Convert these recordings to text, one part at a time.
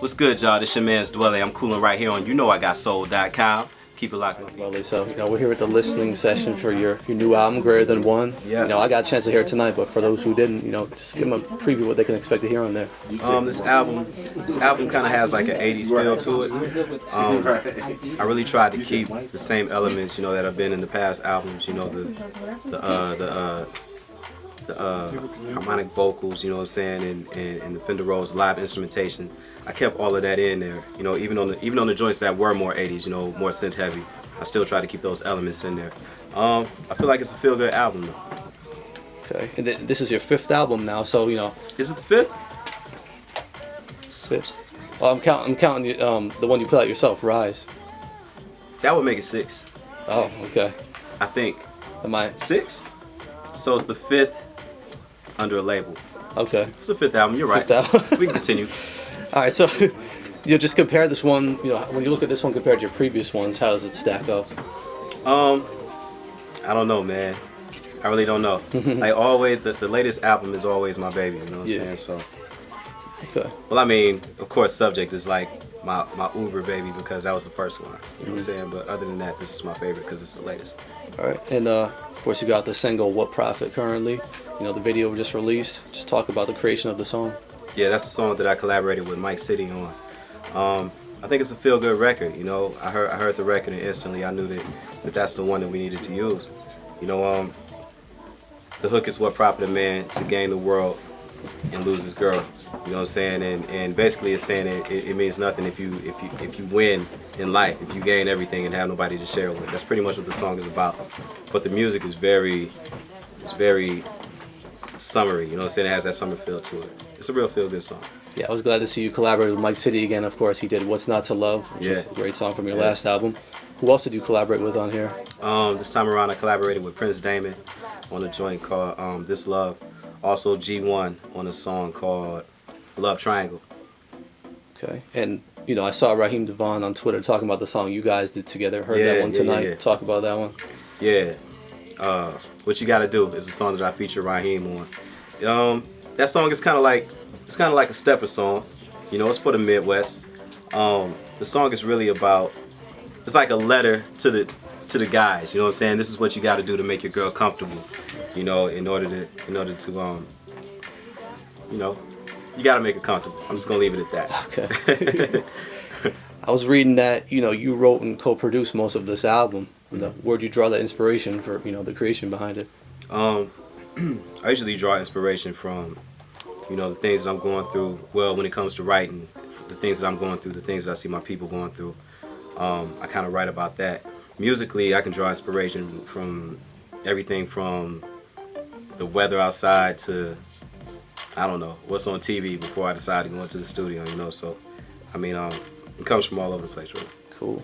What's good, y'all? This your man's Dwele. I'm cooling right here on YouKnowIGotSoul.com. Keep it locked. Well, so we're here at the listening session for your new album, Greater Than One. Yeah. I got a chance to hear it tonight, but for those who didn't, just give them a preview of what they can expect to hear on there. This album kind of has like an '80s feel to it. I really tried to keep the same elements, that have been in the past albums. The harmonic vocals, what I'm saying, and the Fender Rhodes live instrumentation. I kept all of that in there, even on the joints that were more 80s, more synth heavy. I still try to keep those elements in there. I feel like it's a feel good album though. Okay, and this is your fifth album now, so Is it the fifth? Six. Well, I'm counting the one you put out yourself, Rise. That would make it 6. Oh, okay. I think. Am I 6? So it's the 5th under a label. Okay. It's the 5th album. You're right. 5th album. We can continue. All right, so just compare this one. When you look at this one compared to your previous ones, how does it stack up? I don't know, man. I really don't know. Like always, the latest album is always my baby. You know what I'm saying? So. Okay. Well, I mean, of course, Subject is like my Uber baby because that was the first one. You know what I'm saying? But other than that, this is my favorite because it's the latest. All right, and of course you got the single "What Profit" currently. The video was just released. Just talk about the creation of the song. Yeah, that's a song that I collaborated with Mike City on. I think it's a feel-good record. I heard the record and instantly I knew that that's the one that we needed to use. The hook is what profit a man to gain the world and lose his girl. You know what I'm saying? And basically it's saying it means nothing if you win in life, if you gain everything and have nobody to share with. That's pretty much what the song is about. But the music is very summery. You know what I'm saying? It has that summer feel to it. It's a real feel-good song. Yeah, I was glad to see you collaborate with Mike City again. Of course, he did "What's Not to Love," which is a great song from your last album. Who else did you collaborate with on here? This time around, I collaborated with Prince Damon on a joint called "This Love." Also, G1 on a song called "Love Triangle." Okay, and I saw Raheem Devon on Twitter talking about the song you guys did together. Heard that one tonight. Yeah. Talk about that one. Yeah. What You Gotta Do is a song that I feature Raheem on. That song is kind of like a stepper song. It's for the Midwest. The song is really about. It's like a letter to the guys. You know what I'm saying? This is what you got to do to make your girl comfortable. In order to you got to make her comfortable. I'm just gonna leave it at that. Okay. I was reading that you wrote and co-produced most of this album. Where'd you draw that inspiration for the creation behind it? I usually draw inspiration from the things that I'm going through. Well, when it comes to writing, the things that I'm going through, the things that I see my people going through, I kind of write about that. Musically, I can draw inspiration from everything from the weather outside to I don't know what's on TV before I decide to go into the studio. So I mean, it comes from all over the place, really. Cool.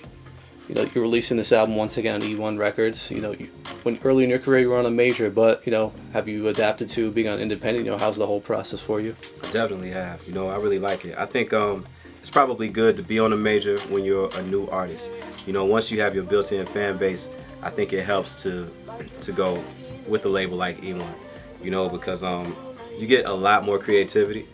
You're releasing this album once again on E1 Records. When early in your career you were on a major, but have you adapted to being on independent? How's the whole process for you? I definitely have. I really like it. I think it's probably good to be on a major when you're a new artist. Once you have your built-in fan base, I think it helps to go with a label like E1. Because you get a lot more creativity.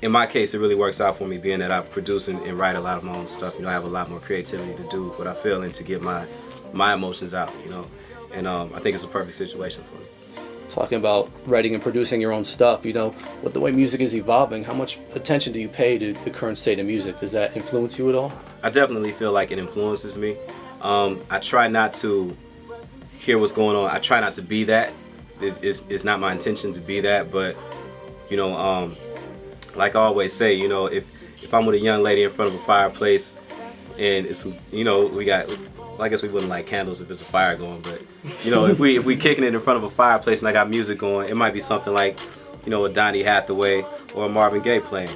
In my case, it really works out for me, being that I produce and write a lot of my own stuff. I have a lot more creativity to do what I feel and to get my emotions out. And I think it's a perfect situation for me. Talking about writing and producing your own stuff, with the way music is evolving, how much attention do you pay to the current state of music? Does that influence you at all? I definitely feel like it influences me. I try not to hear what's going on. I try not to be that. It's not my intention to be that, but like I always say, if I'm with a young lady in front of a fireplace and it's we got, well, I guess we wouldn't light candles if there's a fire going, but if we kicking it in front of a fireplace and I got music going, it might be something like a Donny Hathaway or a Marvin Gaye playing.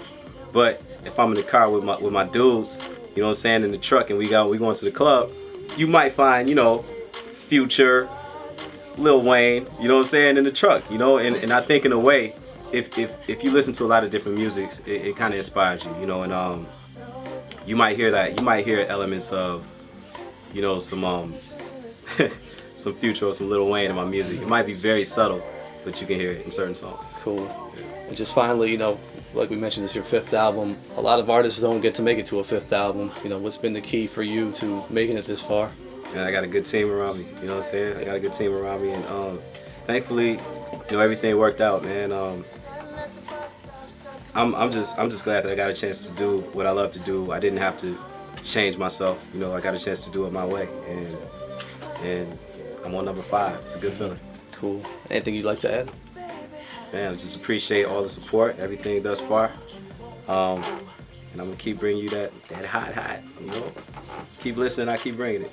But if I'm in the car with my dudes, what I'm saying, in the truck, and we going to the club, you might find Future, Lil Wayne, what I'm saying, in the truck, and I think in a way, if you listen to a lot of different musics, it kind of inspires you, and you might hear elements of, some some Future or some Lil Wayne in my music. It might be very subtle, but you can hear it in certain songs. Cool. And just finally, like we mentioned, it's your fifth album. A lot of artists don't get to make it to a fifth album. What's been the key for you to making it this far? And I got a good team around me. You know what I'm saying? I got a good team around me, and thankfully, everything worked out, man. I'm just glad that I got a chance to do what I love to do. I didn't have to change myself. I got a chance to do it my way, and I'm on number 5. It's a good feeling. Cool. Anything you'd like to add? Man, I just appreciate all the support, everything thus far. And I'm gonna keep bringing you that hot. Keep listening, I keep bringing it.